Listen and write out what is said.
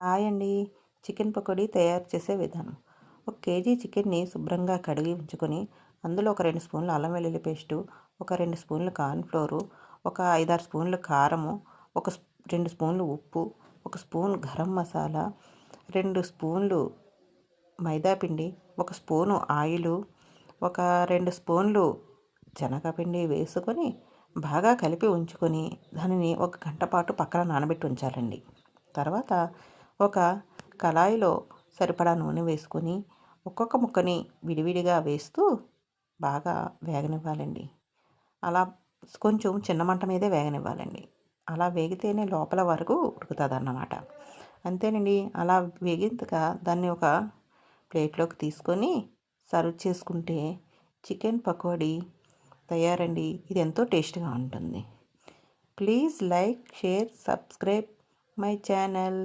Hi అండి. Chicken pakodi తయారు చేసే విధానం. ఒక కేజీ చికెన్‌ని శుభ్రంగా కడిగి ఉంచుకొని, అందులో ఒక 2 స్పూన్ల అల్లం వెల్లుల్లి పేస్టు, ఒక 2 స్పూన్లు కార్న్ ఫ్లోరు, ఒక 5, 6 స్పూన్లు కారము, ఒక 2 స్పూన్లు ఉప్పు, ఒక స్పూన్ గరం మసాలా, 2 స్పూన్లు మైదా పిండి, ఒక స్పూను ఆయిలు, ఒక 2 స్పూన్లు శనగపిండి వేసుకొని బాగా కలిపి ఉంచుకొని, దానిని ఒక గంట పాటు పక్కన నానబెట్టి ఉంచాలండి. తర్వాత ఒక కళాయిలో సరిపడా నూనె వేసుకొని, ఒక్కొక్క ముక్కని విడివిడిగా వేస్తూ బాగా వేగనివ్వాలండి. అలా కొంచెం చిన్న మంట మీదే వేగనివ్వాలండి. అలా వేగితేనే లోపల వరకు ఉడుకుతదన్నమాట. అంతేనండి. అలా వేగింతక దాన్ని ఒక ప్లేట్‌లోకి తీసుకొని సర్వ్ చేసుకుంటే చికెన్ పకోడీ తయారండి. ఇది ఎంతో టేస్ట్‌గా ఉంటుంది. Please like, share, subscribe my channel.